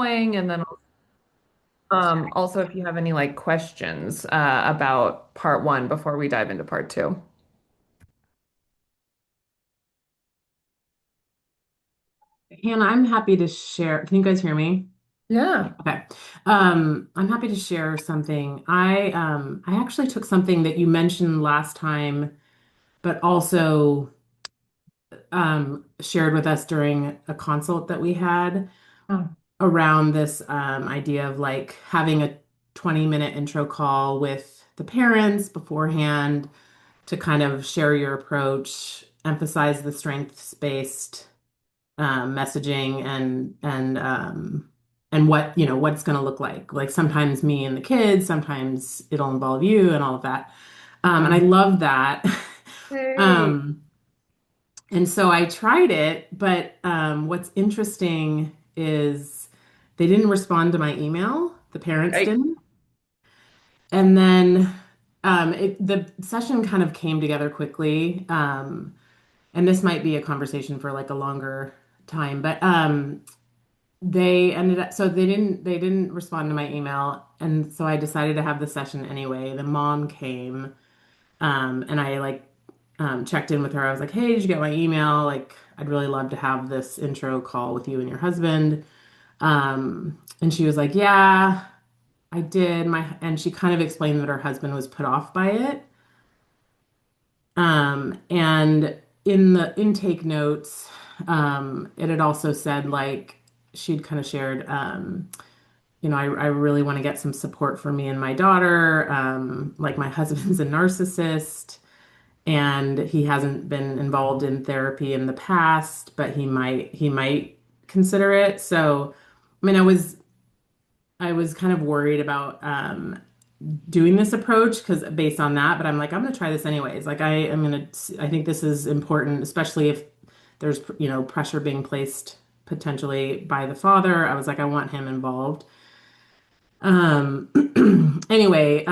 and then also if you have any like questions about part one before we dive into part two. Hannah, I'm happy to share. Can you guys hear me? Yeah. Okay. I'm happy to share something. I actually took something that you mentioned last time, but also shared with us during a consult that we had Oh. around this idea of like having a 20-minute intro call with the parents beforehand to kind of share your approach, emphasize the strengths-based messaging and what what it's going to look like. Like sometimes me and the kids, sometimes it'll involve you and all of that. And I love that. Hey. um, and so I tried it, but what's interesting is they didn't respond to my email. The parents I, didn't. And then the session kind of came together quickly. And this might be a conversation for like a longer time, but they ended up so they didn't respond to my email, and so I decided to have the session anyway. The mom came, and I like checked in with her. I was like, "Hey, did you get my email? Like, I'd really love to have this intro call with you and your husband." And she was like, "Yeah, I did." And she kind of explained that her husband was put off by it. And in the intake notes, it had also said like she'd kind of shared. I really want to get some support for me and my daughter. Like my husband's a narcissist and he hasn't been involved in therapy in the past, but he might consider it. So, I mean, I was kind of worried about doing this approach because based on that, but I'm like, I'm gonna try this anyways. Like I think this is important, especially if there's, pressure being placed potentially by the father. I was like, I want him involved. Anyway,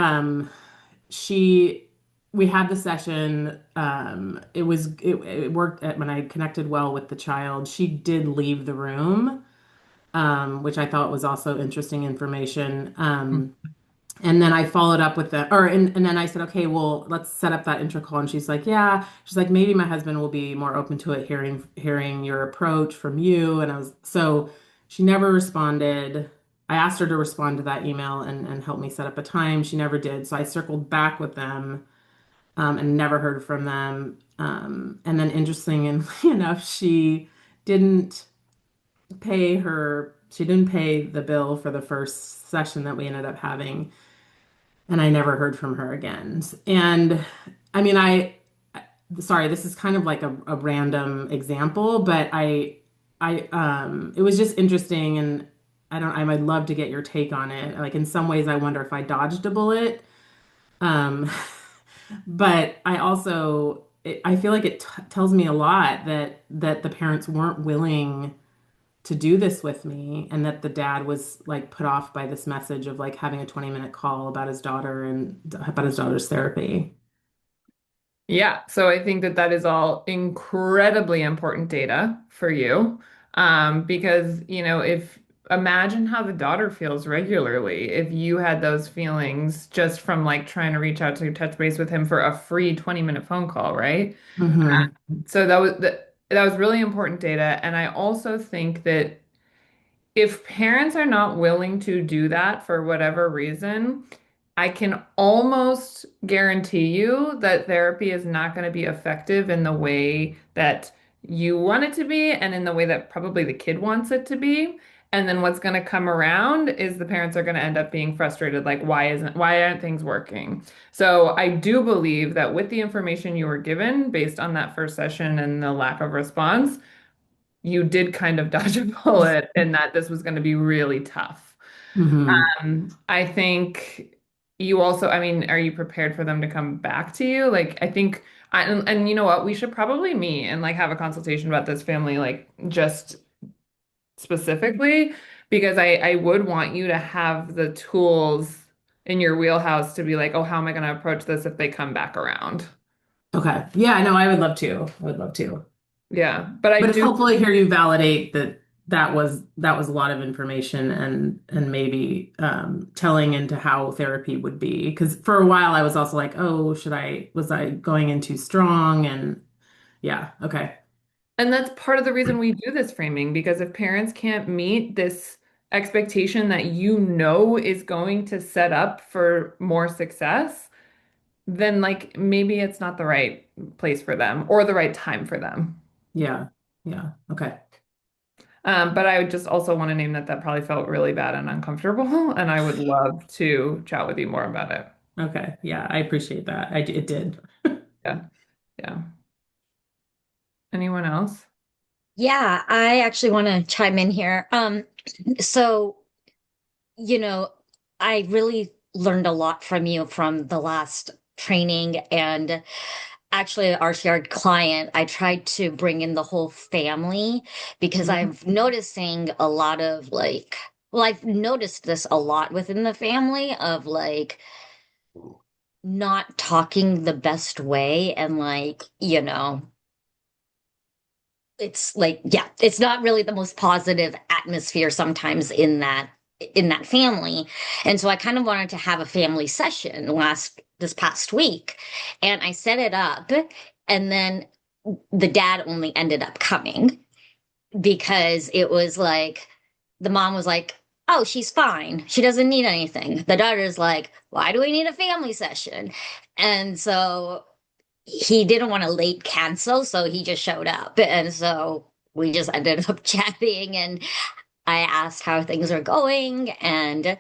she we had the session. It worked when I connected well with the child. She did leave the room, which I thought was also interesting information. And then I followed up with and then I said, okay, well, let's set up that intro call. And she's like, yeah. She's like, maybe my husband will be more open to it, hearing your approach from you. And she never responded. I asked her to respond to that email and help me set up a time. She never did. So I circled back with them, and never heard from them. And then interestingly enough, didn't she didn't pay the bill for the first session that we ended up having, and I never heard from her again. And I mean, sorry, this is kind of like a random example, but it was just interesting, and I would love to get your take on it. Like in some ways, I wonder if I dodged a bullet. Um, but I feel like it tells me a lot that the parents weren't willing to do this with me, and that the dad was like put off by this message of like having a 20-minute call about his daughter and about his daughter's therapy. Yeah, so I think that that is all incredibly important data for you. Because, if imagine how the daughter feels regularly if you had those feelings just from like trying to reach out to touch base with him for a free 20-minute phone call, right? Hmm. So that was really important data. And I also think that if parents are not willing to do that for whatever reason, I can almost guarantee you that therapy is not going to be effective in the way that you want it to be and in the way that probably the kid wants it to be. And then what's going to come around is the parents are going to end up being frustrated, like, why aren't things working? So I do believe that with the information you were given based on that first session and the lack of response, you did kind of dodge a bullet and that this was going to be really tough. Hmm. I think you also, I mean, are you prepared for them to come back to you? Like, I think, and you know what, we should probably meet and like have a consultation about this family, like just specifically, because I would want you to have the tools in your wheelhouse to be like, oh, how am I going to approach this if they come back around? Okay. Yeah, no, I would love to. I would love to. Yeah, but I But it's do. helpful to hear you validate that that was a lot of information and maybe telling into how therapy would be. Because for a while I was also like, oh, was I going in too strong? And yeah, okay. And that's part of the reason we do this framing, because if parents can't meet this expectation that you know is going to set up for more success, then like maybe it's not the right place for them or the right time for them. Yeah. Yeah. Okay. But I would just also want to name that that probably felt really bad and uncomfortable, and I would love to chat with you more about it. Okay. Yeah, I appreciate that. It did. Yeah, yeah. Anyone else? Yeah, I actually want to chime in here. So, you know, I really learned a lot from you from the last training, and actually our shared client, I tried to bring in the whole family because Mhm. I've noticing a lot of like, well, I've noticed this a lot within the family of like not talking the best way and like, it's like, yeah, it's not really the most positive atmosphere sometimes in that family. And so I kind of wanted to have a family session this past week, and I set it up, and then the dad only ended up coming because it was like the mom was like, oh, she's fine, she doesn't need anything. The daughter's like, why do we need a family session? And so he didn't want to late cancel, so he just showed up. And so we just ended up chatting, and I asked how things are going and,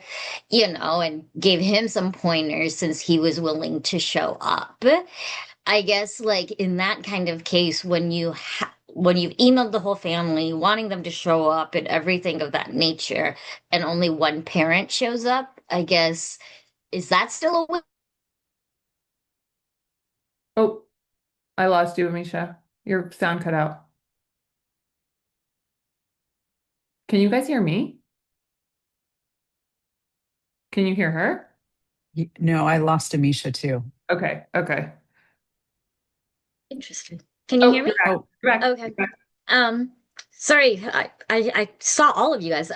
and gave him some pointers since he was willing to show up. I guess, like in that kind of case, when you've emailed the whole family, wanting them to show up and everything of that nature, and only one parent shows up, I guess, is that still a win? Oh, I lost you, Misha. Your sound cut out. Can you guys hear me? Can you hear her? No, I lost Amisha too. Okay, okay. Interesting. Can you Oh, hear you're me? back. Oh, You're back. Okay. You're back. Um, Sorry, I saw all of you guys.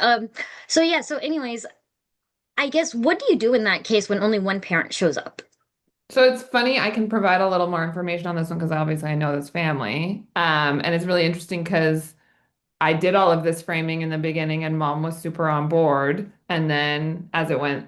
So yeah, so anyways, I guess what do you do in that case when only one parent shows up? So it's funny, I can provide a little more information on this one because obviously I know this family. And it's really interesting because I did all of this framing in the beginning and mom was super on board. And then as it went,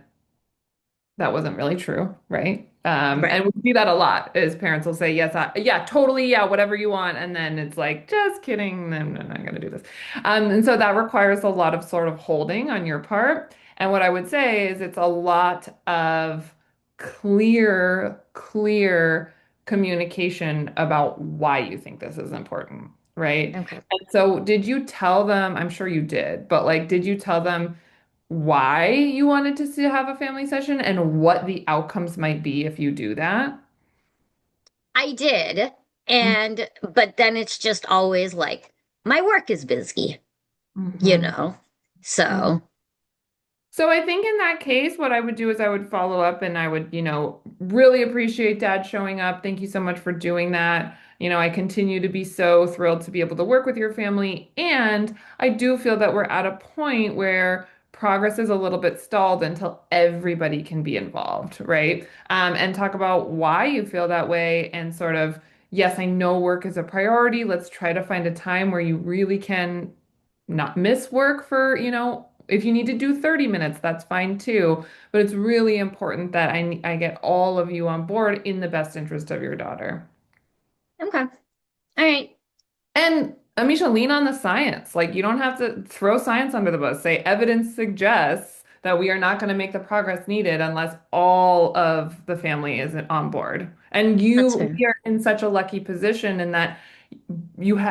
that wasn't really true, right? Right. And we see that a lot is parents will say, yes, yeah, totally, yeah, whatever you want. And then it's like, just kidding, I'm not going to do this. And so that requires a lot of sort of holding on your part. And what I would say is it's a lot of clear communication about why you think this is important, right? Okay. And so did you tell them, I'm sure you did, but like, did you tell them why you wanted to have a family session and what the outcomes might be if you do that? I did, and but then it's just always like my work is busy, you Mm-hmm. know. So, So I think in that case, what I would do is I would follow up and I would, really appreciate dad showing up. Thank you so much for doing that. I continue to be so thrilled to be able to work with your family. And I do feel that we're at a point where progress is a little bit stalled until everybody can be involved, right? And talk about why you feel that way and sort of, yes, I know work is a priority. Let's try to find a time where you really can not miss work for, if you need to do 30 minutes, that's fine too. But it's really important that I get all of you on board in the best interest of your daughter. okay. All right. And Amisha, lean on the science. Like you don't have to throw science under the bus. Say evidence suggests that we are not going to make the progress needed unless all of the family is on board. And That's we fair. are in such a lucky position in that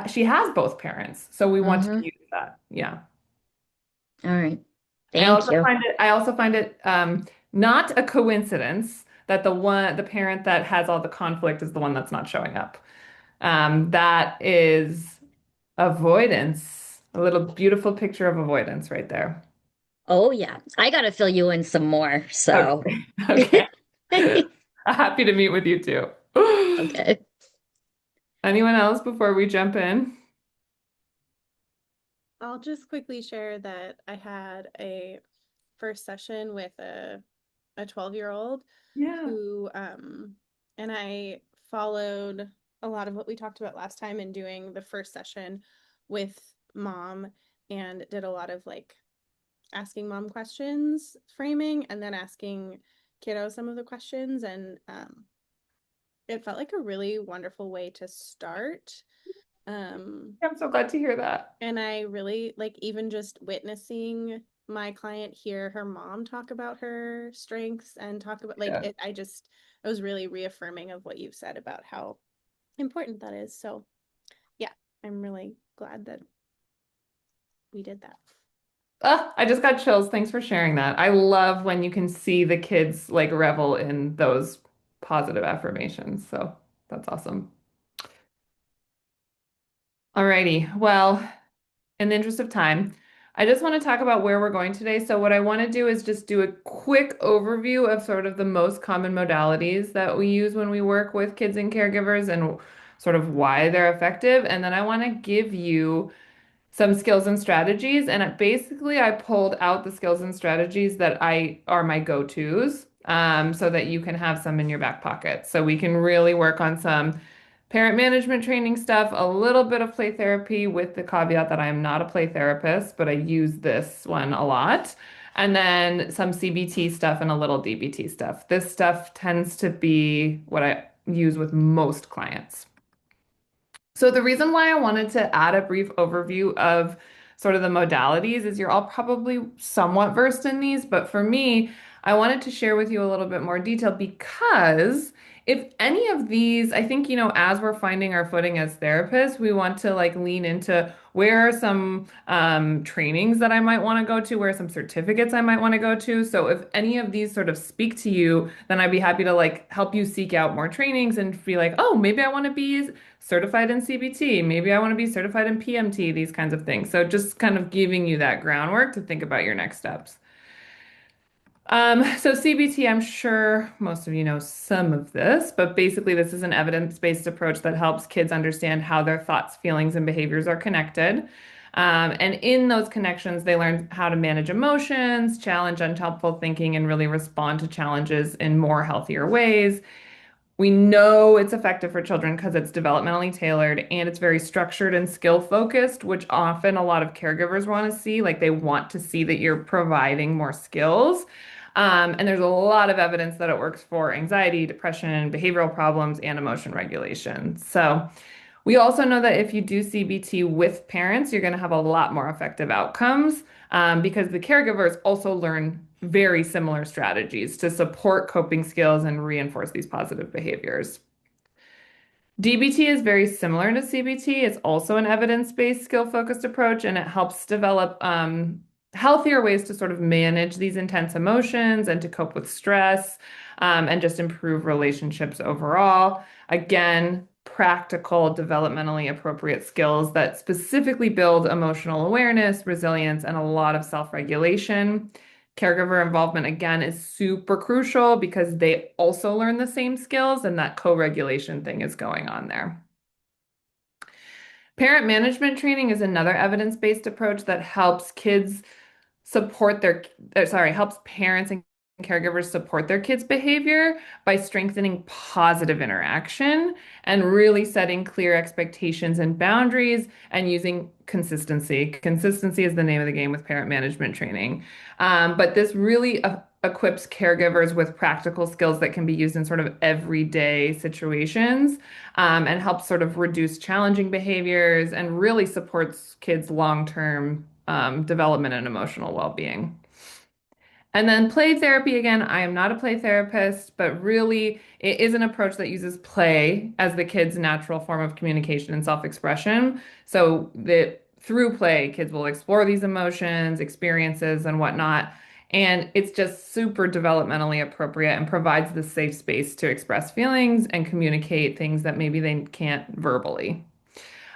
she has both parents. So we want to Mm-hmm. use that. Yeah. All right. Thank you. I also find it not a coincidence that the parent that has all the conflict is the one that's not showing up. That is avoidance, a little beautiful picture of avoidance right there. Oh yeah. I gotta fill you in some more. So, Okay. Okay. Happy to meet with you too. okay. Anyone else before we jump in? I'll just quickly share that I had a first session with a 12-year-old Yeah. who and I followed a lot of what we talked about last time in doing the first session with mom and did a lot of like asking mom questions, framing, and then asking kiddo some of the questions. And it felt like a really wonderful way to start. I'm so glad to hear that. And I really like even just witnessing my client hear her mom talk about her strengths and talk about like Yeah. it was really reaffirming of what you've said about how important that is. So yeah, I'm really glad that we did that. I just got chills. Thanks for sharing that. I love when you can see the kids like revel in those positive affirmations. So that's awesome. Alrighty. Well, in the interest of time, I just want to talk about where we're going today. So what I want to do is just do a quick overview of sort of the most common modalities that we use when we work with kids and caregivers and sort of why they're effective. And then I want to give you some skills and strategies. And basically, I pulled out the skills and strategies that I are my go-tos, so that you can have some in your back pocket. So we can really work on some parent management training stuff, a little bit of play therapy with the caveat that I am not a play therapist, but I use this one a lot. And then some CBT stuff and a little DBT stuff. This stuff tends to be what I use with most clients. So the reason why I wanted to add a brief overview of sort of the modalities is you're all probably somewhat versed in these, but for me, I wanted to share with you a little bit more detail because if any of these, I think, as we're finding our footing as therapists, we want to like lean into where are some trainings that I might want to go to, where are some certificates I might want to go to. So if any of these sort of speak to you, then I'd be happy to like help you seek out more trainings and be like, oh, maybe I want to be certified in CBT. Maybe I want to be certified in PMT, these kinds of things. So just kind of giving you that groundwork to think about your next steps. So CBT, I'm sure most of you know some of this, but basically this is an evidence-based approach that helps kids understand how their thoughts, feelings, and behaviors are connected. And in those connections, they learn how to manage emotions, challenge unhelpful thinking, and really respond to challenges in more healthier ways. We know it's effective for children because it's developmentally tailored and it's very structured and skill focused, which often a lot of caregivers want to see. Like they want to see that you're providing more skills. And there's a lot of evidence that it works for anxiety, depression, behavioral problems, and emotion regulation. So we also know that if you do CBT with parents, you're going to have a lot more effective outcomes because the caregivers also learn very similar strategies to support coping skills and reinforce these positive behaviors. DBT is very similar to CBT. It's also an evidence-based, skill-focused approach, and it helps develop healthier ways to sort of manage these intense emotions and to cope with stress and just improve relationships overall. Again, practical, developmentally appropriate skills that specifically build emotional awareness, resilience, and a lot of self-regulation. Caregiver involvement, again, is super crucial because they also learn the same skills and that co-regulation thing is going on there. Parent management training is another evidence-based approach that helps kids support helps parents and caregivers support their kids' behavior by strengthening positive interaction and really setting clear expectations and boundaries and using consistency. Consistency is the name of the game with parent management training. But this really equips caregivers with practical skills that can be used in sort of everyday situations and helps sort of reduce challenging behaviors and really supports kids' long-term development and emotional well-being. And then play therapy, again, I am not a play therapist, but really it is an approach that uses play as the kid's natural form of communication and self-expression. So that through play, kids will explore these emotions, experiences, and whatnot. And it's just super developmentally appropriate and provides the safe space to express feelings and communicate things that maybe they can't verbally.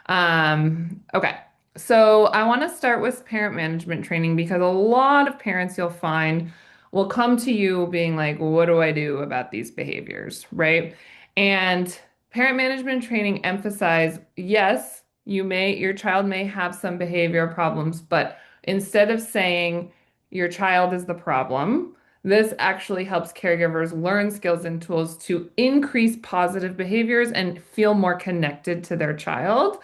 Okay. So I want to start with parent management training because a lot of parents you'll find will come to you being like, what do I do about these behaviors, right? And parent management training emphasize, yes, your child may have some behavior problems, but instead of saying your child is the problem, this actually helps caregivers learn skills and tools to increase positive behaviors and feel more connected to their child.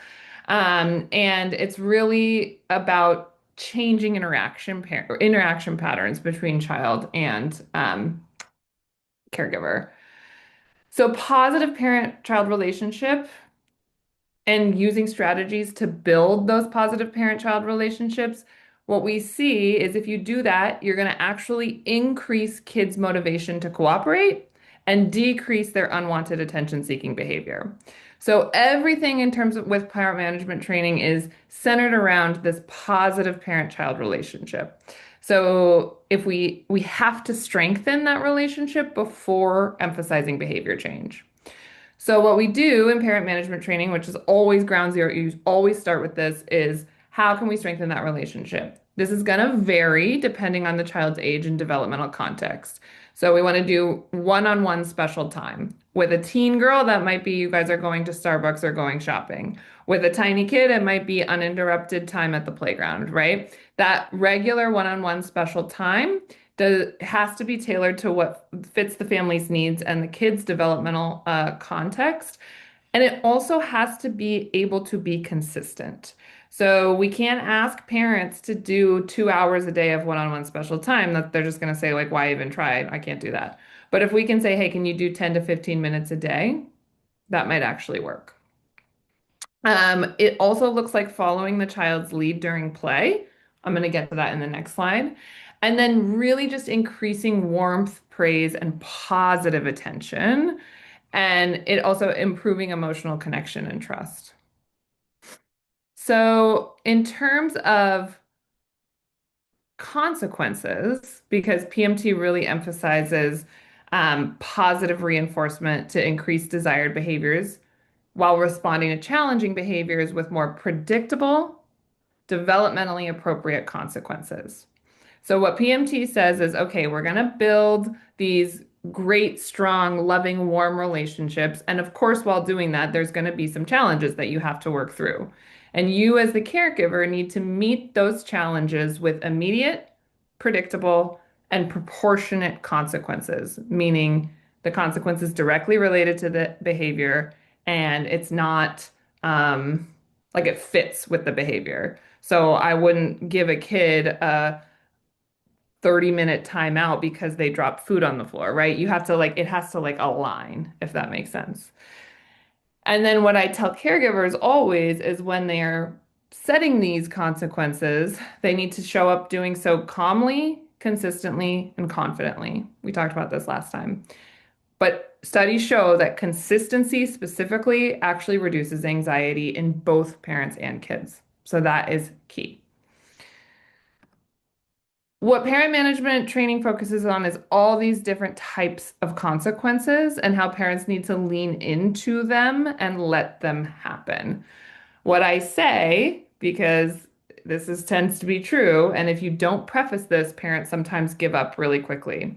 And it's really about changing interaction patterns between child and caregiver. So positive parent-child relationship and using strategies to build those positive parent-child relationships, what we see is if you do that, you're going to actually increase kids' motivation to cooperate and decrease their unwanted attention-seeking behavior. So everything in terms of with parent management training is centered around this positive parent-child relationship. So if we have to strengthen that relationship before emphasizing behavior change. So what we do in parent management training, which is always ground zero, you always start with this, is how can we strengthen that relationship? This is going to vary depending on the child's age and developmental context. So we want to do one-on-one special time. With a teen girl, that might be you guys are going to Starbucks or going shopping. With a tiny kid, it might be uninterrupted time at the playground, right? That regular one-on-one special time has to be tailored to what fits the family's needs and the kid's developmental context. And it also has to be able to be consistent. So we can't ask parents to do 2 hours a day of one-on-one special time that they're just going to say, like, why even try? I can't do that. But if we can say, hey, can you do 10 to 15 minutes a day? That might actually work. It also looks like following the child's lead during play. I'm going to get to that in the next slide. And then really just increasing warmth, praise, and positive attention. And it also improving emotional connection and trust. So in terms of consequences, because PMT really emphasizes positive reinforcement to increase desired behaviors while responding to challenging behaviors with more predictable, developmentally appropriate consequences. So what PMT says is, okay, we're going to build these great, strong, loving, warm relationships. And of course, while doing that, there's going to be some challenges that you have to work through. And you, as the caregiver, need to meet those challenges with immediate, predictable, and proportionate consequences, meaning the consequences directly related to the behavior and it's not like it fits with the behavior. So I wouldn't give a kid a 30-minute timeout because they dropped food on the floor, right? You have to like, it has to like align, if that makes sense. And then what I tell caregivers always is when they're setting these consequences, they need to show up doing so calmly, consistently, and confidently. We talked about this last time. But studies show that consistency specifically actually reduces anxiety in both parents and kids. So that is key. What parent management training focuses on is all these different types of consequences and how parents need to lean into them and let them happen. What I say, because tends to be true, and if you don't preface this, parents sometimes give up really quickly.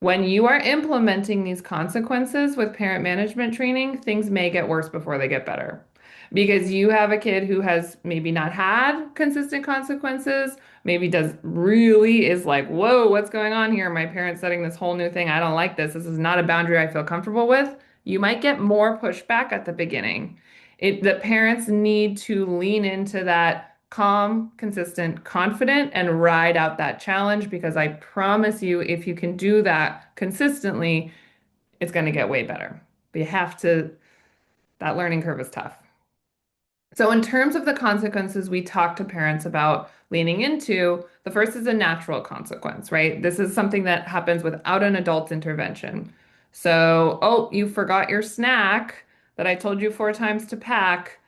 When you are implementing these consequences with parent management training, things may get worse before they get better. Because you have a kid who has maybe not had consistent consequences, maybe is like, whoa, what's going on here? My parent's setting this whole new thing. I don't like this. This is not a boundary I feel comfortable with. You might get more pushback at the beginning. The parents need to lean into that calm, consistent, confident, and ride out that challenge because I promise you, if you can do that consistently, it's going to get way better. But that learning curve is tough. So in terms of the consequences we talk to parents about leaning into, the first is a natural consequence, right? This is something that happens without an adult intervention. So, oh, you forgot your snack that I told you 4 times to pack.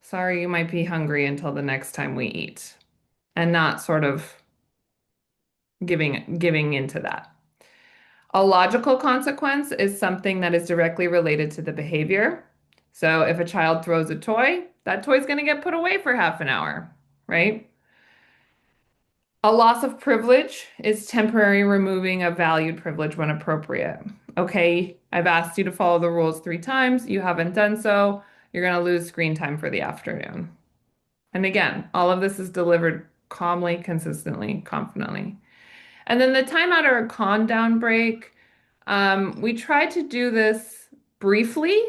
Sorry, you might be hungry until the next time we eat. And not sort of giving into that. A logical consequence is something that is directly related to the behavior. So if a child throws a toy, that toy is going to get put away for half an hour, right? A loss of privilege is temporary removing of valued privilege when appropriate. Okay, I've asked you to follow the rules 3 times. You haven't done so. you're going to lose screen time for the afternoon. And again, all of this is delivered calmly, consistently, confidently. And then the timeout or a calm down break, we try to do this briefly,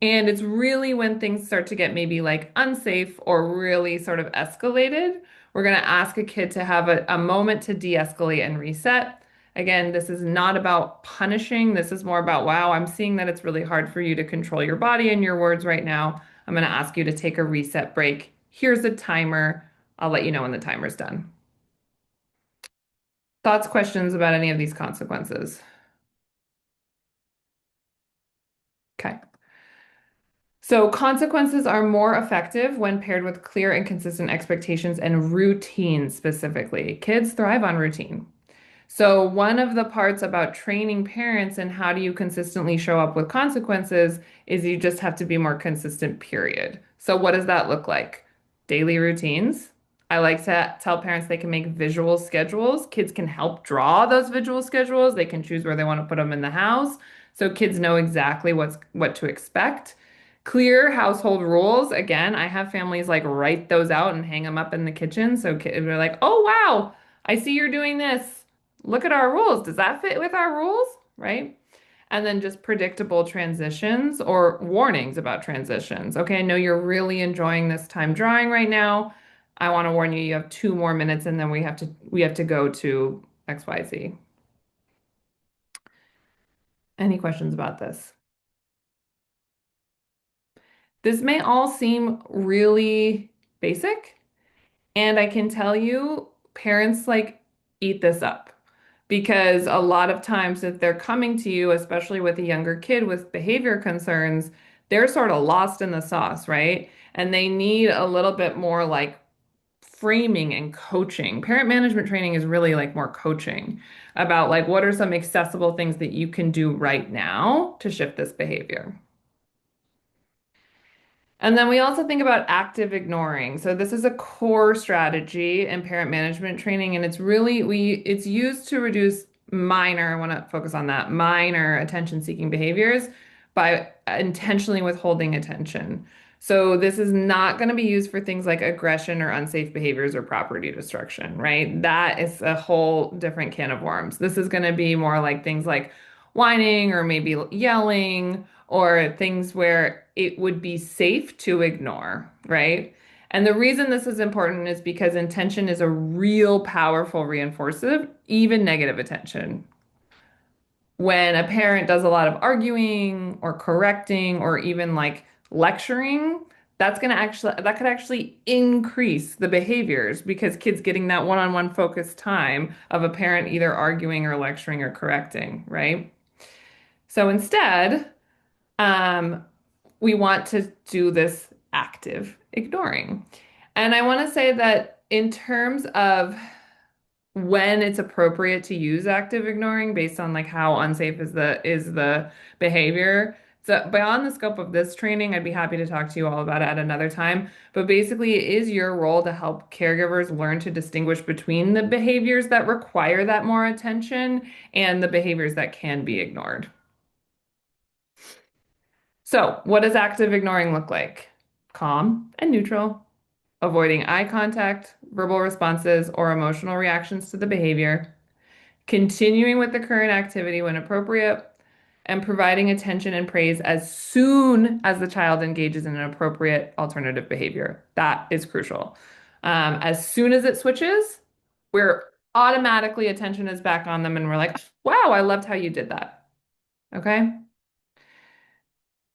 and it's really when things start to get maybe like unsafe or really sort of escalated. We're going to ask a kid to have a moment to de-escalate and reset. Again, this is not about punishing. This is more about, wow, I'm seeing that it's really hard for you to control your body and your words right now. I'm going to ask you to take a reset break. Here's a timer. I'll let you know when the timer's done. Thoughts, questions about any of these consequences? Okay. So consequences are more effective when paired with clear and consistent expectations and routine specifically. Kids thrive on routine. So one of the parts about training parents and how do you consistently show up with consequences is you just have to be more consistent, period. So what does that look like? Daily routines. I like to tell parents they can make visual schedules. Kids can help draw those visual schedules. They can choose where they want to put them in the house. So kids know exactly what to expect. Clear household rules. Again, I have families like write those out and hang them up in the kitchen. So kids are like, oh, wow, I see you're doing this. Look at our rules. Does that fit with our rules? Right? And then just predictable transitions or warnings about transitions. Okay, I know you're really enjoying this time drawing right now. I want to warn you, you have 2 more minutes and then we have to go to XYZ. Any questions about this? This may all seem really basic, and I can tell you, parents like eat this up because a lot of times if they're coming to you, especially with a younger kid with behavior concerns, they're sort of lost in the sauce, right? And they need a little bit more like framing and coaching. Parent management training is really like more coaching about like what are some accessible things that you can do right now to shift this behavior. And then we also think about active ignoring. So this is a core strategy in parent management training, and it's used to reduce minor, I want to focus on that, minor attention-seeking behaviors by intentionally withholding attention. So this is not going to be used for things like aggression or unsafe behaviors or property destruction, right? That is a whole different can of worms. This is going to be more like things like whining or maybe yelling or things where it would be safe to ignore, right? And the reason this is important is because intention is a real powerful reinforcer, even negative attention. When a parent does a lot of arguing or correcting or even like lecturing, that could actually increase the behaviors because kids getting that one-on-one focused time of a parent either arguing or lecturing or correcting, right? So instead, um, we want to do this active ignoring. And I want to say that in terms of when it's appropriate to use active ignoring based on like how unsafe is the behavior. So beyond the scope of this training, I'd be happy to talk to you all about it at another time. But basically, it is your role to help caregivers learn to distinguish between the behaviors that require that more attention and the behaviors that can be ignored. So, what does active ignoring look like? Calm and neutral, avoiding eye contact, verbal responses, or emotional reactions to the behavior, continuing with the current activity when appropriate, and providing attention and praise as soon as the child engages in an appropriate alternative behavior. That is crucial. As soon as it switches, we're automatically attention is back on them and we're like, wow, I loved how you did that. Okay.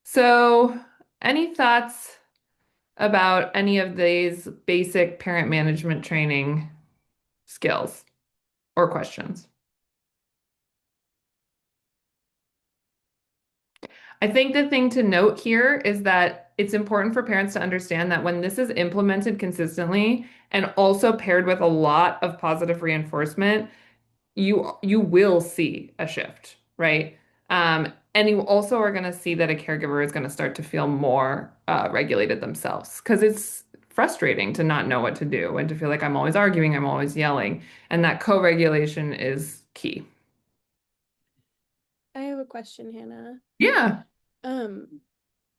So, any thoughts about any of these basic parent management training skills or questions? I think the thing to note here is that it's important for parents to understand that when this is implemented consistently and also paired with a lot of positive reinforcement, you will see a shift, right? And you also are going to see that a caregiver is going to start to feel more regulated themselves because it's frustrating to not know what to do and to feel like I'm always arguing, I'm always yelling, and that co-regulation is key. I have a question, Hannah. Yeah. Um,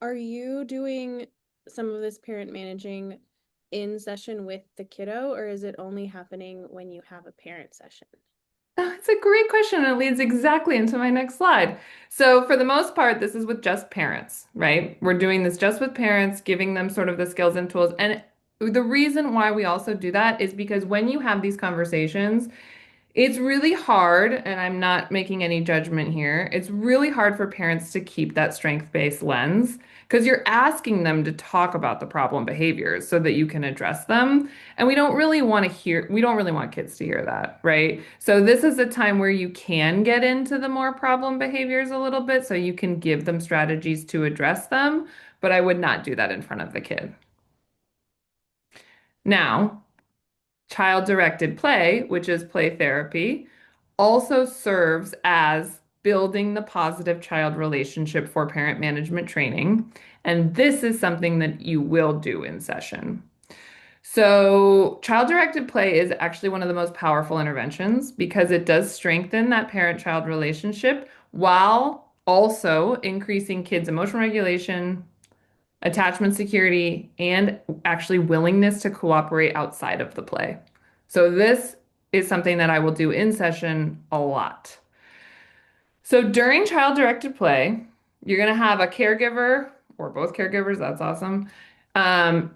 Are you doing some of this parent managing in session with the kiddo, or is it only happening when you have a parent session? It's a great question, and it leads exactly into my next slide. So, for the most part, this is with just parents, right? We're doing this just with parents, giving them sort of the skills and tools. And the reason why we also do that is because when you have these conversations, it's really hard, and I'm not making any judgment here. It's really hard for parents to keep that strength-based lens because you're asking them to talk about the problem behaviors so that you can address them. And we don't really want kids to hear that, right? So this is a time where you can get into the more problem behaviors a little bit so you can give them strategies to address them, but I would not do that in front of the kid. Now, child-directed play, which is play therapy, also serves as building the positive child relationship for parent management training. And this is something that you will do in session. So, child-directed play is actually one of the most powerful interventions because it does strengthen that parent-child relationship while also increasing kids' emotional regulation, attachment security, and actually willingness to cooperate outside of the play. So this is something that I will do in session a lot. So during child-directed play, you're going to have a caregiver or both caregivers, that's awesome,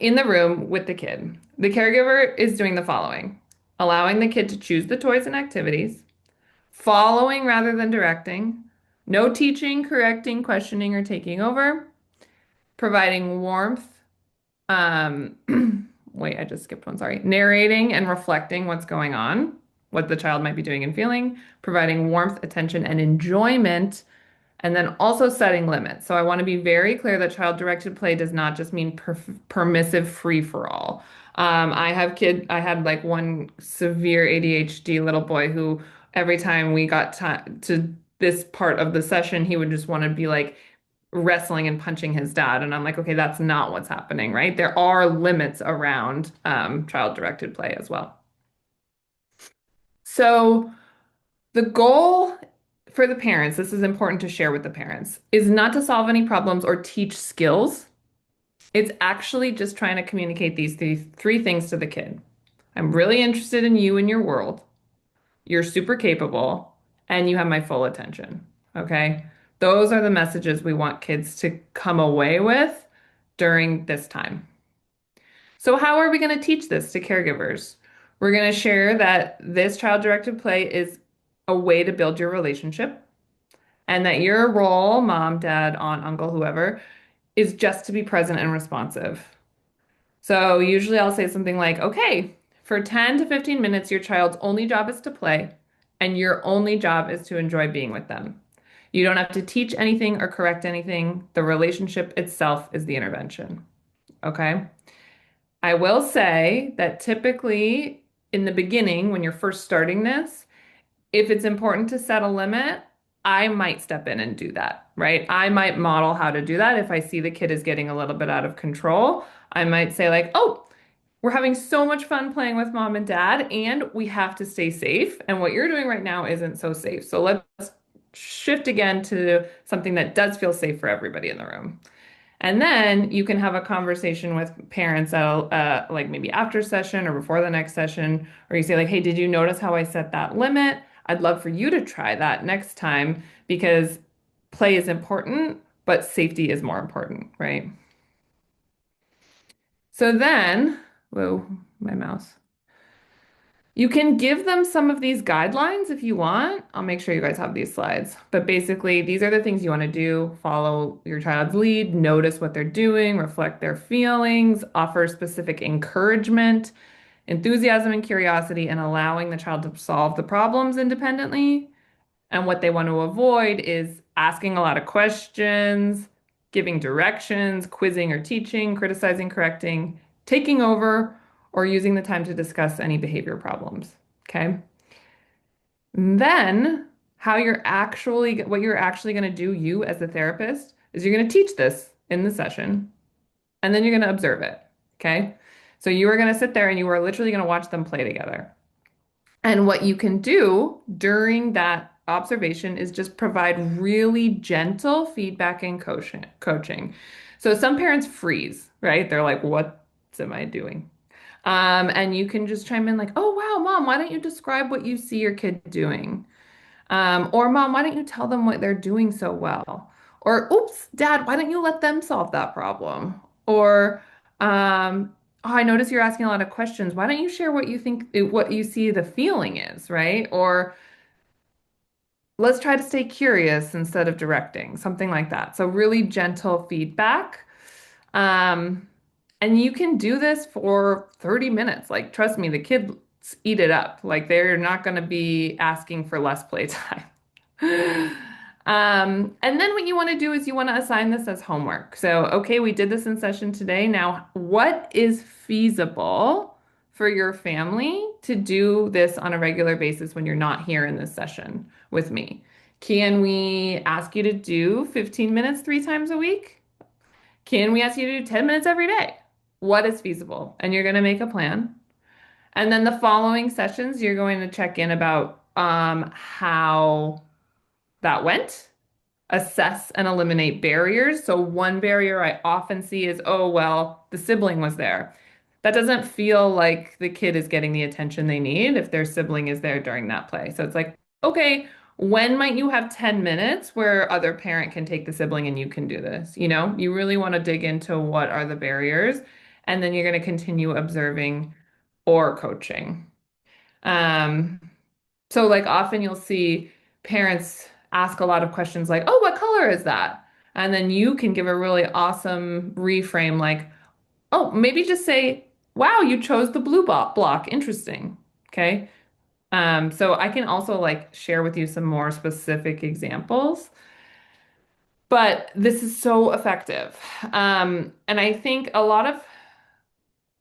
in the room with the kid. The caregiver is doing the following: allowing the kid to choose the toys and activities, following rather than directing, no teaching, correcting, questioning, or taking over, providing warmth. Um, wait, I just skipped one, sorry. Narrating and reflecting what's going on, what the child might be doing and feeling, providing warmth, attention, and enjoyment, and then also setting limits. So I want to be very clear that child-directed play does not just mean permissive free-for-all. I had like one severe ADHD little boy who every time we got to this part of the session, he would just want to be like, wrestling and punching his dad. And I'm like, okay, that's not what's happening, right? There are limits around child-directed play as well. So the goal for the parents, this is important to share with the parents, is not to solve any problems or teach skills. It's actually just trying to communicate these three things to the kid. I'm really interested in you and your world. You're super capable, and you have my full attention. Okay? Those are the messages we want kids to come away with during this time. So, how are we going to teach this to caregivers? We're going to share that this child-directed play is a way to build your relationship, and that your role, mom, dad, aunt, uncle, whoever, is just to be present and responsive. So usually I'll say something like, okay, for 10 to 15 minutes, your child's only job is to play, and your only job is to enjoy being with them. You don't have to teach anything or correct anything. The relationship itself is the intervention. Okay? I will say that typically in the beginning, when you're first starting this, if it's important to set a limit, I might step in and do that, right? I might model how to do that if I see the kid is getting a little bit out of control. I might say like, "Oh, we're having so much fun playing with mom and dad, and we have to stay safe. And what you're doing right now isn't so safe. So let's shift again to something that does feel safe for everybody in the room." And then you can have a conversation with parents at like maybe after session or before the next session, or you say like, "Hey, did you notice how I set that limit? I'd love for you to try that next time because play is important, but safety is more important, right?" So then, whoa, my mouse. You can give them some of these guidelines if you want. I'll make sure you guys have these slides. But basically, these are the things you want to do. Follow your child's lead, notice what they're doing, reflect their feelings, offer specific encouragement, enthusiasm and curiosity, and allowing the child to solve the problems independently. And what they want to avoid is asking a lot of questions, giving directions, quizzing or teaching, criticizing, correcting, taking over, or using the time to discuss any behavior problems. Okay. Then, what you're actually going to do, you as the therapist, is you're going to teach this in the session, and then you're going to observe it. Okay. So you are going to sit there and you are literally going to watch them play together. And what you can do during that observation is just provide really gentle feedback and coaching. So some parents freeze, right? They're like, what am I doing? And you can just chime in like, oh, wow, mom, why don't you describe what you see your kid doing? Or mom, why don't you tell them what they're doing so well? Or oops, dad, why don't you let them solve that problem? Or oh, I notice you're asking a lot of questions. Why don't you share what you think, what you see the feeling is, right? Or let's try to stay curious instead of directing, something like that. So really gentle feedback. Um, and you can do this for 30 minutes. Like, trust me, the kids eat it up. Like, they're not going to be asking for less playtime. And then what you want to do is you want to assign this as homework. So, okay, we did this in session today. Now, what is feasible for your family to do this on a regular basis when you're not here in this session with me? Can we ask you to do 15 minutes 3 times a week? Can we ask you to do 10 minutes every day? What is feasible? And you're going to make a plan. And then the following sessions, you're going to check in about how that went, assess and eliminate barriers. So one barrier I often see is, oh, well, the sibling was there. That doesn't feel like the kid is getting the attention they need if their sibling is there during that play. So it's like, okay, when might you have 10 minutes where other parent can take the sibling and you can do this? You know, you really want to dig into what are the barriers, and then you're going to continue observing or coaching. Um, so like often you'll see parents ask a lot of questions like, "Oh, what color is that?" And then you can give a really awesome reframe like, "Oh, maybe just say, wow, you chose the blue block. Interesting." Okay. So I can also like share with you some more specific examples, but this is so effective. And I think a lot of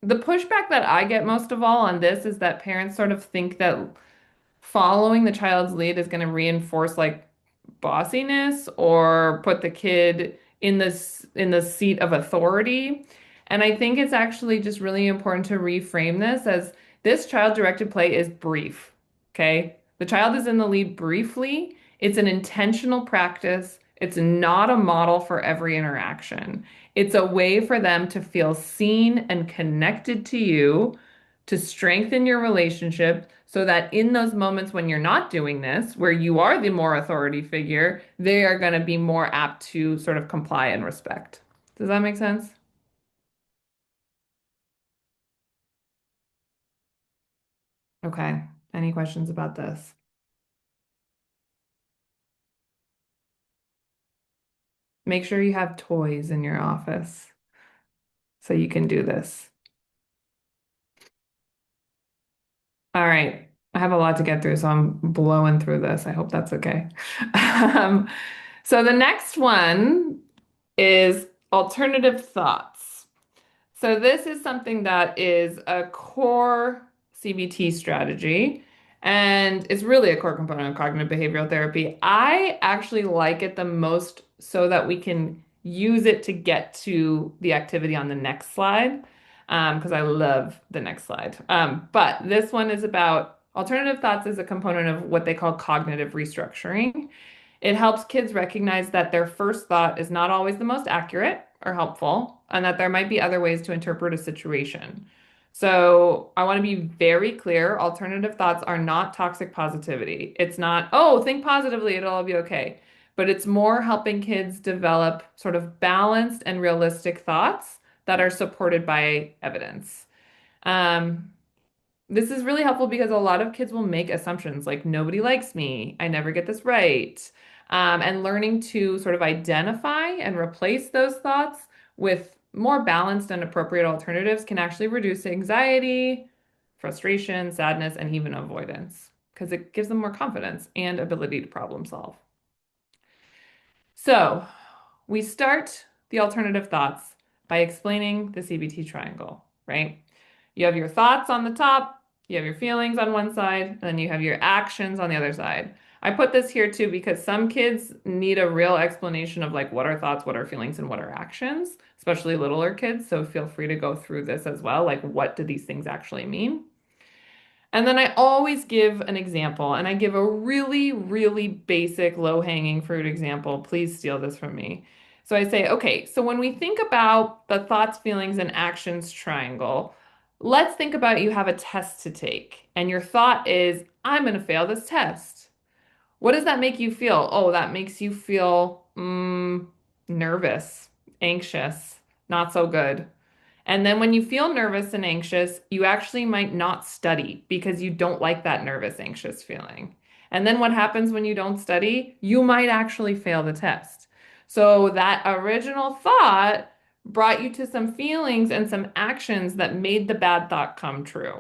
the pushback that I get most of all on this is that parents sort of think that following the child's lead is going to reinforce like bossiness or put the kid in the seat of authority. And I think it's actually just really important to reframe this as this child-directed play is brief. Okay? The child is in the lead briefly. It's an intentional practice. It's not a model for every interaction. It's a way for them to feel seen and connected to you, to strengthen your relationship so that in those moments when you're not doing this, where you are the more authority figure, they are going to be more apt to sort of comply and respect. Does that make sense? Okay. Any questions about this? Make sure you have toys in your office so you can do this. All right. I have a lot to get through, so I'm blowing through this. I hope that's okay. Um, so the next one is alternative thoughts. So this is something that is a core CBT strategy, and it's really a core component of cognitive behavioral therapy. I actually like it the most so that we can use it to get to the activity on the next slide, because I love the next slide. But this one is about alternative thoughts as a component of what they call cognitive restructuring. It helps kids recognize that their first thought is not always the most accurate or helpful, and that there might be other ways to interpret a situation. So I want to be very clear, alternative thoughts are not toxic positivity. It's not, oh, think positively, it'll all be okay. But it's more helping kids develop sort of balanced and realistic thoughts that are supported by evidence. Um, this is really helpful because a lot of kids will make assumptions like nobody likes me, I never get this right. And learning to sort of identify and replace those thoughts with more balanced and appropriate alternatives can actually reduce anxiety, frustration, sadness, and even avoidance because it gives them more confidence and ability to problem solve. So we start the alternative thoughts by explaining the CBT triangle, right? You have your thoughts on the top, you have your feelings on one side, and then you have your actions on the other side. I put this here too because some kids need a real explanation of like what are thoughts, what are feelings, and what are actions, especially littler kids. So feel free to go through this as well. Like, what do these things actually mean? And then I always give an example, and I give a really, really basic low-hanging fruit example. Please steal this from me. So I say, okay, so when we think about the thoughts, feelings, and actions triangle, let's think about you have a test to take, and your thought is, I'm going to fail this test. What does that make you feel? Oh, that makes you feel nervous, anxious, not so good. And then when you feel nervous and anxious, you actually might not study because you don't like that nervous, anxious feeling. And then what happens when you don't study? You might actually fail the test. So that original thought brought you to some feelings and some actions that made the bad thought come true.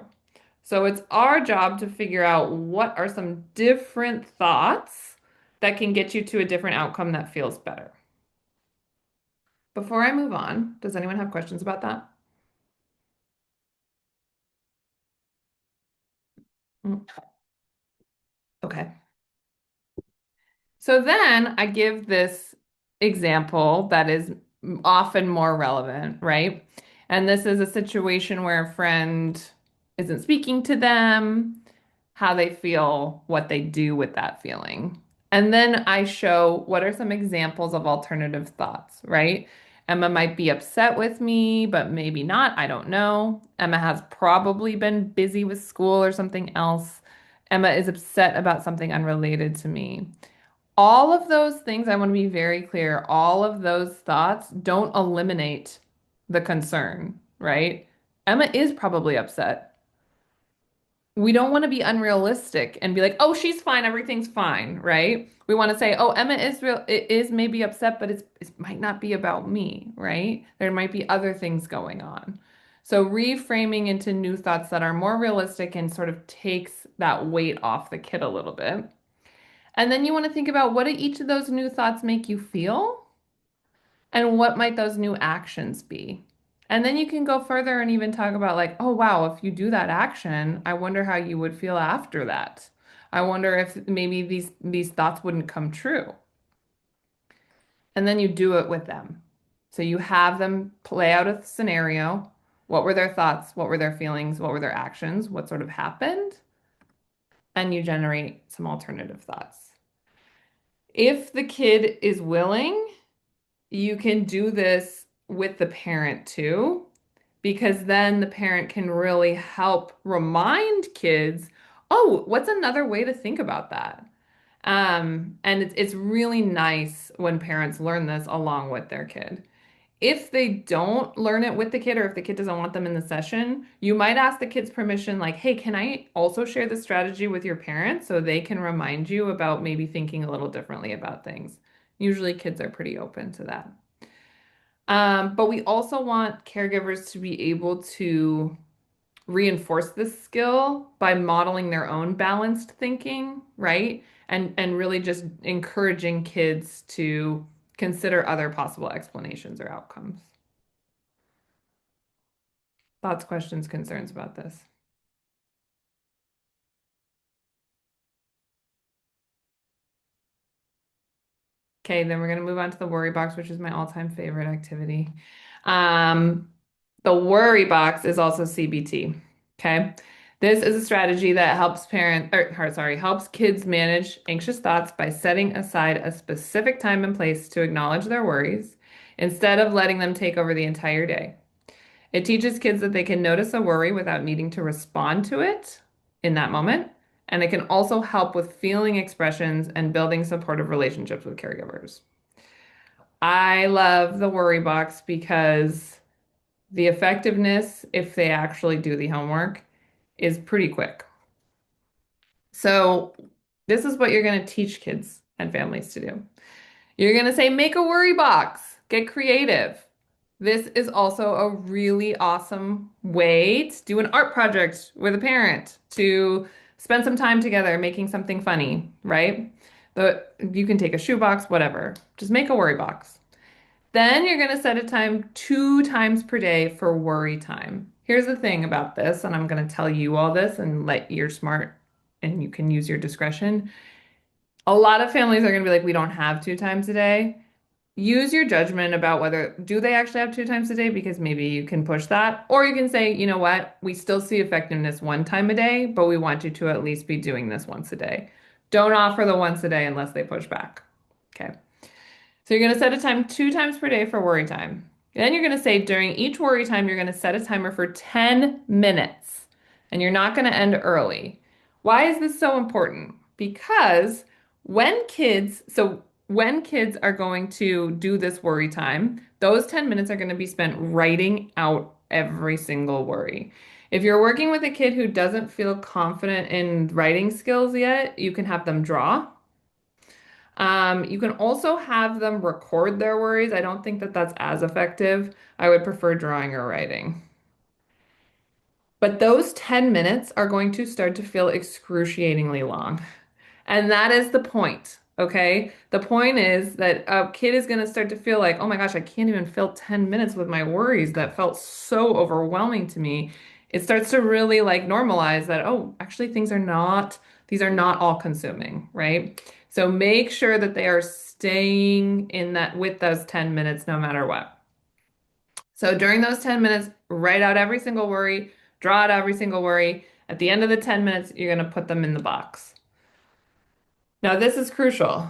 So it's our job to figure out what are some different thoughts that can get you to a different outcome that feels better. Before I move on, does anyone have questions about that? Mm, okay. So then I give this example that is often more relevant, right? And this is a situation where a friend isn't speaking to them, how they feel, what they do with that feeling. And then I show what are some examples of alternative thoughts, right? Emma might be upset with me, but maybe not. I don't know. Emma has probably been busy with school or something else. Emma is upset about something unrelated to me. All of those things, I want to be very clear, all of those thoughts don't eliminate the concern, right? Emma is probably upset. We don't want to be unrealistic and be like, oh, she's fine, everything's fine, right? We want to say, oh, Emma is real, it is maybe upset, but it might not be about me, right? There might be other things going on. So reframing into new thoughts that are more realistic and sort of takes that weight off the kid a little bit. And then you want to think about what do each of those new thoughts make you feel? And what might those new actions be? And then you can go further and even talk about like, oh wow, if you do that action, I wonder how you would feel after that. I wonder if maybe these thoughts wouldn't come true. And then you do it with them. So you have them play out a scenario. What were their thoughts? What were their feelings? What were their actions? What sort of happened? And you generate some alternative thoughts. If the kid is willing, you can do this with the parent too, because then the parent can really help remind kids, oh, what's another way to think about that? And it's really nice when parents learn this along with their kid. If they don't learn it with the kid, or if the kid doesn't want them in the session, you might ask the kid's permission, like, hey, can I also share this strategy with your parents so they can remind you about maybe thinking a little differently about things? Usually kids are pretty open to that. But we also want caregivers to be able to reinforce this skill by modeling their own balanced thinking, right? And really just encouraging kids to consider other possible explanations or outcomes. Thoughts, questions, concerns about this? Okay, then we're going to move on to the worry box, which is my all-time favorite activity. Um, the worry box is also CBT. Okay. This is a strategy that helps helps kids manage anxious thoughts by setting aside a specific time and place to acknowledge their worries instead of letting them take over the entire day. It teaches kids that they can notice a worry without needing to respond to it in that moment. And it can also help with feeling expressions and building supportive relationships with caregivers. I love the worry box because the effectiveness, if they actually do the homework, is pretty quick. So, this is what you're going to teach kids and families to do. You're going to say, make a worry box, get creative. This is also a really awesome way to do an art project with a parent, to spend some time together making something funny, right? You can take a shoebox, whatever. Just make a worry box. Then you're going to set a time 2 times per day for worry time. Here's the thing about this, and I'm going to tell you all this and let you're smart and you can use your discretion. A lot of families are going to be like, we don't have 2 times a day. Use your judgment about whether do they actually have 2 times a day because maybe you can push that. Or you can say, you know what, we still see effectiveness 1 time a day, but we want you to at least be doing this once a day. Don't offer the once a day unless they push back. Okay. So you're going to set a time 2 times per day for worry time. Then you're going to say during each worry time, you're going to set a timer for 10 minutes and you're not going to end early. Why is this so important? Because when kids are going to do this worry time, those 10 minutes are going to be spent writing out every single worry. If you're working with a kid who doesn't feel confident in writing skills yet, you can have them draw. You can also have them record their worries. I don't think that that's as effective. I would prefer drawing or writing. But those 10 minutes are going to start to feel excruciatingly long. And that is the point, okay? The point is that a kid is going to start to feel like, oh my gosh, I can't even fill 10 minutes with my worries. That felt so overwhelming to me. It starts to really like normalize that, oh, actually these are not all consuming, right? So make sure that they are staying in that with those 10 minutes no matter what. So during those 10 minutes, write out every single worry, draw out every single worry. At the end of the 10 minutes, you're going to put them in the box. Now, this is crucial.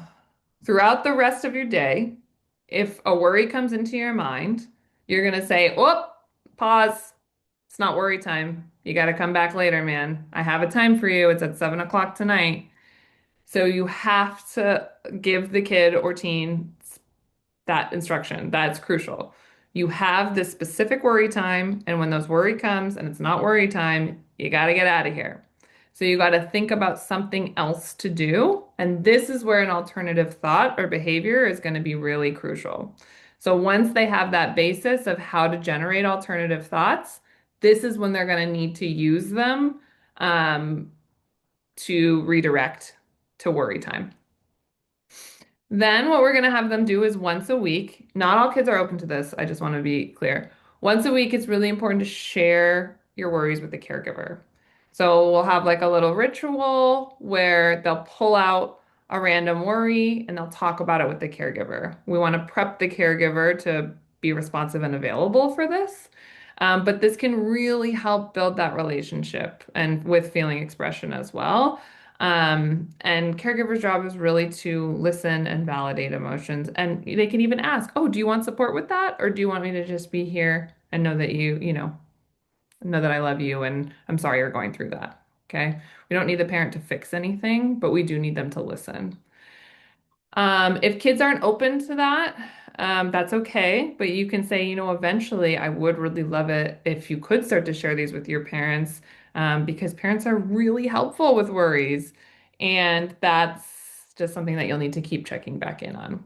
Throughout the rest of your day, if a worry comes into your mind, you're going to say, oh, pause. It's not worry time. You got to come back later, man. I have a time for you. It's at 7 o'clock tonight. So you have to give the kid or teen that instruction. That's crucial. You have this specific worry time, and when those worry comes and it's not worry time, you got to get out of here. So you got to think about something else to do, and this is where an alternative thought or behavior is going to be really crucial. So once they have that basis of how to generate alternative thoughts, this is when they're going to need to use them to redirect to worry time. Then what we're going to have them do is once a week. Not all kids are open to this. I just want to be clear. Once a week, it's really important to share your worries with the caregiver. So we'll have like a little ritual where they'll pull out a random worry and they'll talk about it with the caregiver. We want to prep the caregiver to be responsive and available for this. But this can really help build that relationship and with feeling expression as well. And caregiver's job is really to listen and validate emotions. And they can even ask, oh, do you want support with that? Or do you want me to just be here and know that know that I love you and I'm sorry you're going through that. Okay. We don't need the parent to fix anything, but we do need them to listen. If kids aren't open to that, that's okay. But you can say, eventually I would really love it if you could start to share these with your parents, because parents are really helpful with worries. And that's just something that you'll need to keep checking back in on.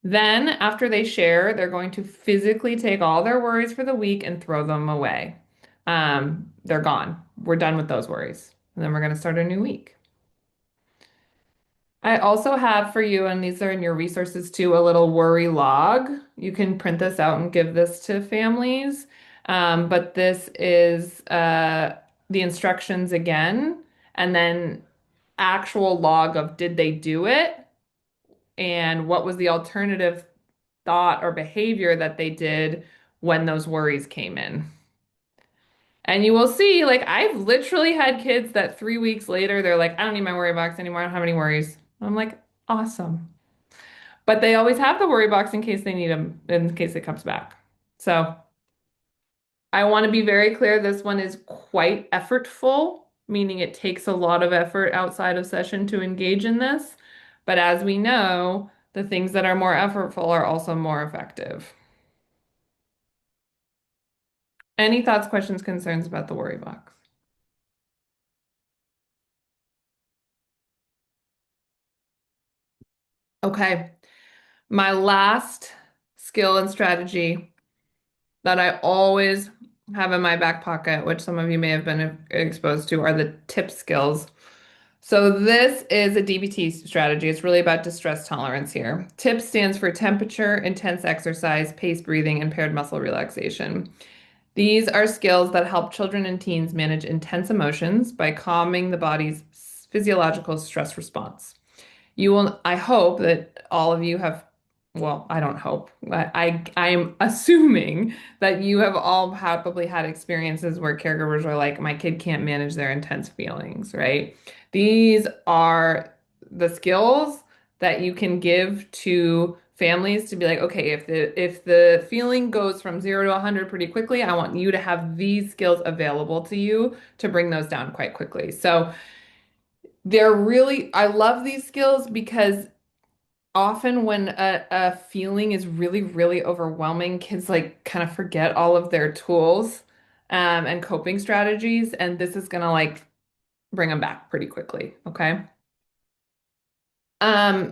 Then, after they share, they're going to physically take all their worries for the week and throw them away. They're gone. We're done with those worries. And then we're going to start a new week. I also have for you, and these are in your resources too, a little worry log. You can print this out and give this to families. But this is the instructions again, and then actual log of did they do it and what was the alternative thought or behavior that they did when those worries came in. And you will see, like, I've literally had kids that 3 weeks later, they're like, I don't need my worry box anymore. I don't have any worries. I'm like, awesome. But they always have the worry box in case they need them, in case it comes back. So I want to be very clear. This one is quite effortful, meaning it takes a lot of effort outside of session to engage in this. But as we know, the things that are more effortful are also more effective. Any thoughts, questions, concerns about the worry box? Okay. My last skill and strategy that I always have in my back pocket, which some of you may have been exposed to, are the tip skills. So this is a DBT strategy. It's really about distress tolerance here. TIP stands for temperature, intense exercise, paced breathing, and paired muscle relaxation. These are skills that help children and teens manage intense emotions by calming the body's physiological stress response. I hope that all of you have, well, I don't hope, I'm assuming that you have all probably had experiences where caregivers are like, my kid can't manage their intense feelings, right? These are the skills that you can give to families to be like, okay, if the feeling goes from 0 to 100 pretty quickly, I want you to have these skills available to you to bring those down quite quickly. So I love these skills because often when a feeling is really, really overwhelming, kids like kind of forget all of their tools and coping strategies, and this is gonna like bring them back pretty quickly. Okay.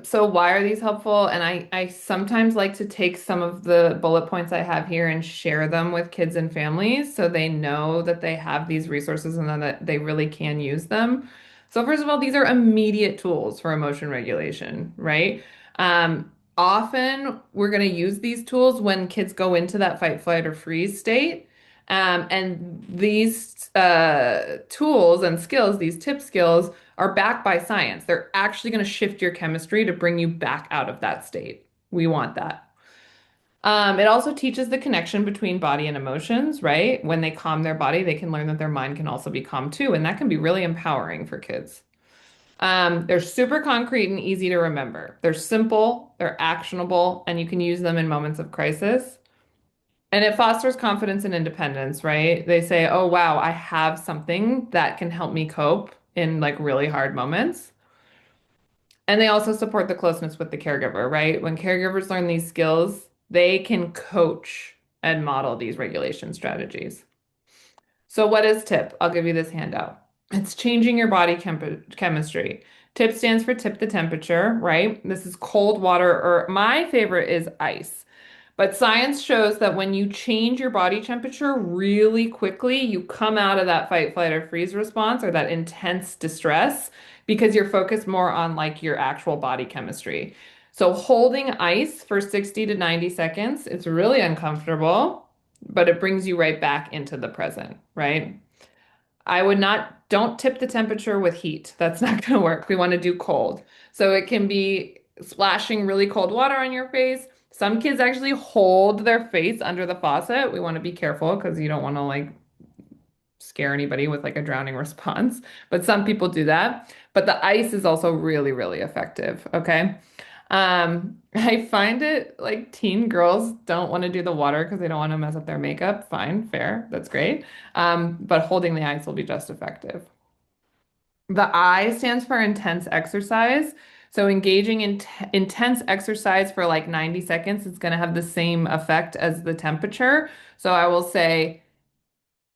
So why are these helpful? And I sometimes like to take some of the bullet points I have here and share them with kids and families so they know that they have these resources and that they really can use them. So first of all, these are immediate tools for emotion regulation, right? Often we're going to use these tools when kids go into that fight, flight, or freeze state. And these tools and skills, these tip skills, are backed by science. They're actually going to shift your chemistry to bring you back out of that state. We want that. It also teaches the connection between body and emotions, right? When they calm their body, they can learn that their mind can also be calm too, and that can be really empowering for kids. They're super concrete and easy to remember. They're simple, they're actionable, and you can use them in moments of crisis. And it fosters confidence and independence, right? They say, oh, wow, I have something that can help me cope in like really hard moments. And they also support the closeness with the caregiver, right? When caregivers learn these skills, they can coach and model these regulation strategies. So, what is TIP? I'll give you this handout. It's changing your body chemistry. TIP stands for tip the temperature, right? This is cold water, or my favorite is ice. But science shows that when you change your body temperature really quickly, you come out of that fight, flight, or freeze response or that intense distress because you're focused more on like your actual body chemistry. So holding ice for 60 to 90 seconds, it's really uncomfortable, but it brings you right back into the present, right? Don't tip the temperature with heat. That's not going to work. We want to do cold. So it can be splashing really cold water on your face. Some kids actually hold their face under the faucet. We want to be careful because you don't want to like scare anybody with like a drowning response. But some people do that. But the ice is also really, really effective. Okay. I find it like teen girls don't want to do the water because they don't want to mess up their makeup. Fine, fair, that's great. But holding the ice will be just effective. The I stands for intense exercise. So engaging in intense exercise for like 90 seconds is going to have the same effect as the temperature. So I will say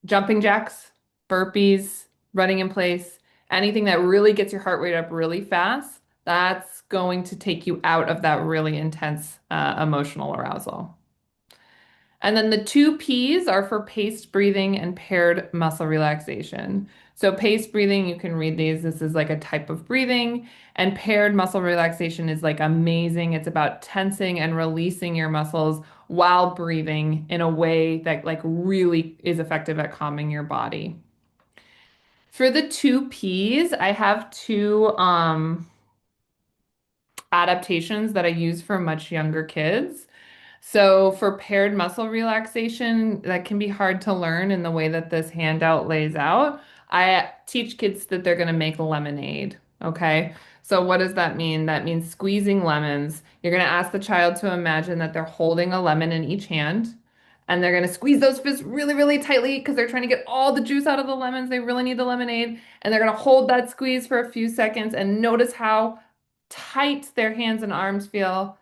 jumping jacks, burpees, running in place, anything that really gets your heart rate up really fast, that's going to take you out of that really intense emotional arousal. And then the two P's are for paced breathing and paired muscle relaxation. So paced breathing, you can read these. This is like a type of breathing. And paired muscle relaxation is like amazing. It's about tensing and releasing your muscles while breathing in a way that like really is effective at calming your body. For the two P's, I have two adaptations that I use for much younger kids. So for paired muscle relaxation, that can be hard to learn in the way that this handout lays out. I teach kids that they're going to make lemonade. Okay. So what does that mean? That means squeezing lemons. You're going to ask the child to imagine that they're holding a lemon in each hand. And they're going to squeeze those fists really, really tightly because they're trying to get all the juice out of the lemons. They really need the lemonade. And they're going to hold that squeeze for a few seconds and notice how tight their hands and arms feel,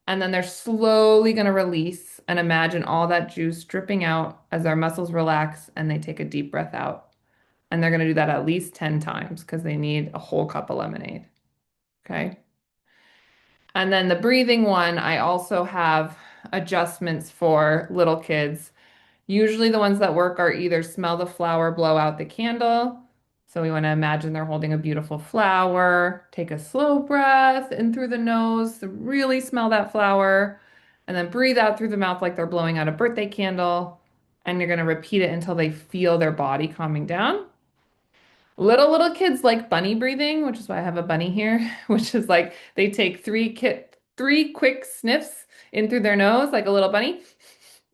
and then they're slowly going to release and imagine all that juice dripping out as their muscles relax and they take a deep breath out. And they're going to do that at least 10 times because they need a whole cup of lemonade. Okay. And then the breathing one, I also have adjustments for little kids. Usually the ones that work are either smell the flower, blow out the candle. So we want to imagine they're holding a beautiful flower. Take a slow breath in through the nose to really smell that flower. And then breathe out through the mouth like they're blowing out a birthday candle. And you're going to repeat it until they feel their body calming down. Little kids like bunny breathing, which is why I have a bunny here, which is like they take three quick sniffs in through their nose like a little bunny.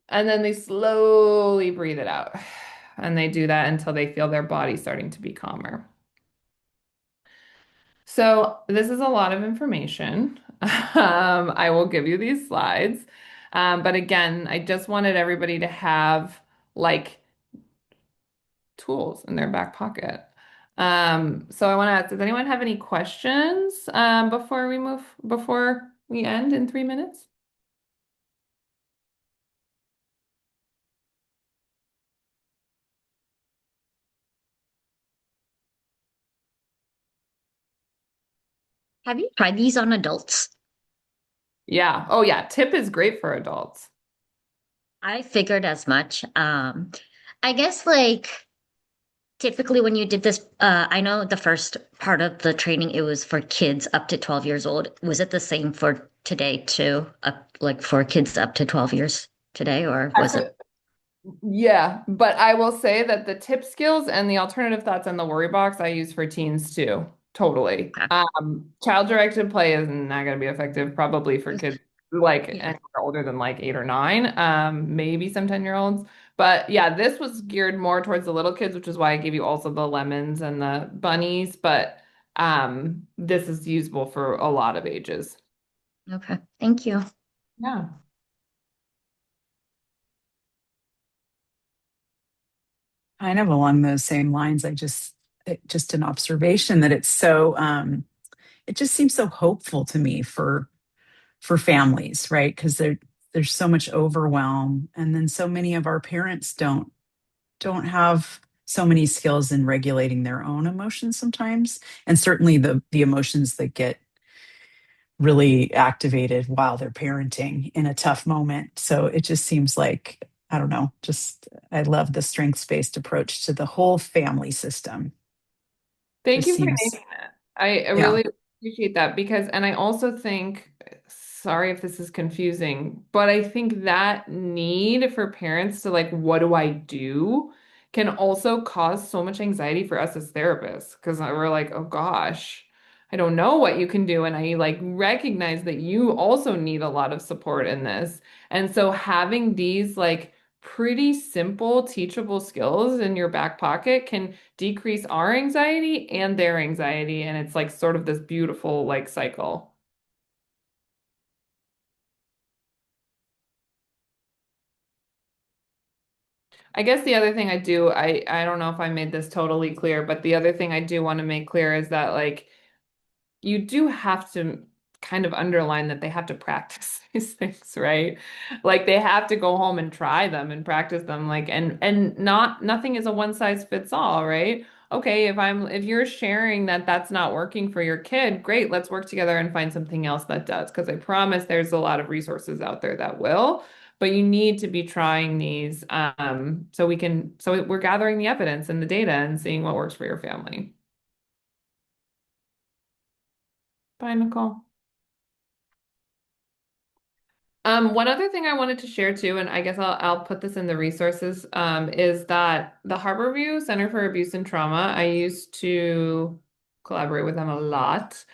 And then they slowly breathe it out. And they do that until they feel their body starting to be calmer. So this is a lot of information. I will give you these slides. But again, I just wanted everybody to have like tools in their back pocket. So I want to ask, does anyone have any questions before we end in 3 minutes? Have you tried these on adults? Yeah. Oh yeah, tip is great for adults. I figured as much. I guess like typically when you did this, I know the first part of the training, it was for kids up to 12 years old. Was it the same for today too? Like for kids up to 12 years today, or was Actually, it? yeah, but I will say that the tip skills and the alternative thoughts and the worry box I use for teens too. Totally. Okay. Child-directed play is not going to be effective probably for kids like Yeah. anywhere older than like 8 or 9, maybe some 10-year-olds. But yeah, this was geared more towards the little kids, which is why I gave you also the lemons and the bunnies. But this is usable for a lot of ages. Okay. Thank you. Yeah. Kind of along those same lines, just an observation that it's so it just seems so hopeful to me for families, right? Because there's so much overwhelm, and then so many of our parents don't have so many skills in regulating their own emotions sometimes, and certainly the emotions that get really activated while they're parenting in a tough moment. So it just seems like, I don't know, just I love the strengths-based approach to the whole family system. Thank Just you for seems, naming it. I yeah. really appreciate that because, and I also think, sorry if this is confusing, but I think that need for parents to like, what do I do, can also cause so much anxiety for us as therapists because we're like, oh gosh, I don't know what you can do. And I like recognize that you also need a lot of support in this. And so having these like pretty simple teachable skills in your back pocket can decrease our anxiety and their anxiety. And it's like sort of this beautiful like cycle. I guess the other thing I don't know if I made this totally clear, but the other thing I do want to make clear is that like you do have to kind of underline that they have to practice these things, right? Like they have to go home and try them and practice them like and not nothing is a one size fits all, right? Okay, if you're sharing that that's not working for your kid, great, let's work together and find something else that does because I promise there's a lot of resources out there that will. But you need to be trying these so we're gathering the evidence and the data and seeing what works for your family. Bye, Nicole. One other thing I wanted to share too, and I guess I'll put this in the resources, is that the Harborview Center for Abuse and Trauma, I used to collaborate with them a lot.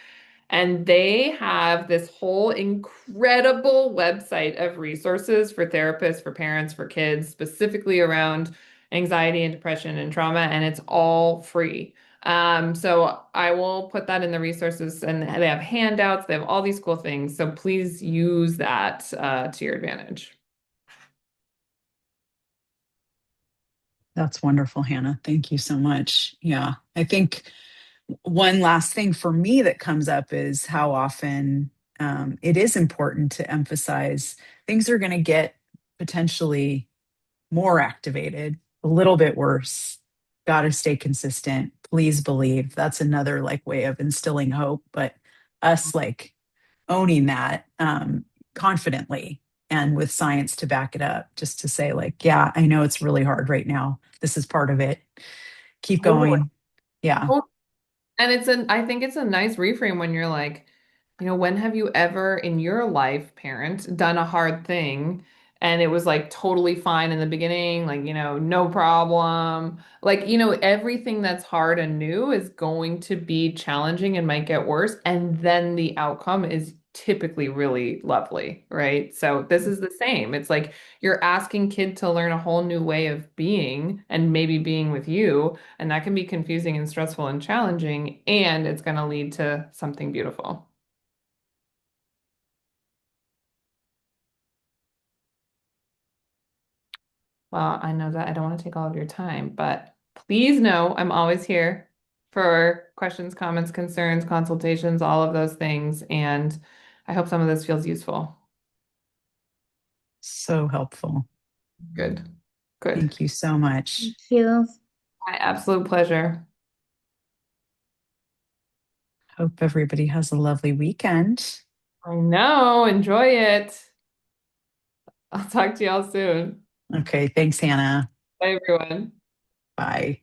And they have this whole incredible website of resources for therapists, for parents, for kids, specifically around anxiety and depression and trauma, and it's all free. So I will put that in the resources, and they have handouts, they have all these cool things. So please use that to your advantage. That's wonderful, Hannah. Thank you so much. Yeah. I think one last thing for me that comes up is how often it is important to emphasize things are going to get potentially more activated, a little bit worse. Got to stay consistent. Please believe. That's another like way of instilling hope, but us like owning that confidently and with science to back it up, just to say like, yeah, I know it's really hard right now. This is part of it. Keep Totally. going. Yeah. And I think it's a nice reframe when you're like, when have you ever in your life, parent, done a hard thing and it was like totally fine in the beginning, like, no problem. Like, everything that's hard and new is going to be challenging and might get worse. And then the outcome is typically really lovely, right? So this is the same. It's like you're asking kid to learn a whole new way of being and maybe being with you. And that can be confusing and stressful and challenging, and it's going to lead to something beautiful. Well, I know that I don't want to take all of your time, but please know I'm always here for questions, comments, concerns, consultations, all of those things. And I hope some of this feels useful. So helpful. Good. Good. Thank you so much. Thank you. My absolute pleasure. Hope everybody has a lovely weekend. I know. Enjoy it. I'll talk to y'all soon. Okay, thanks, Hannah. Bye, everyone. Bye.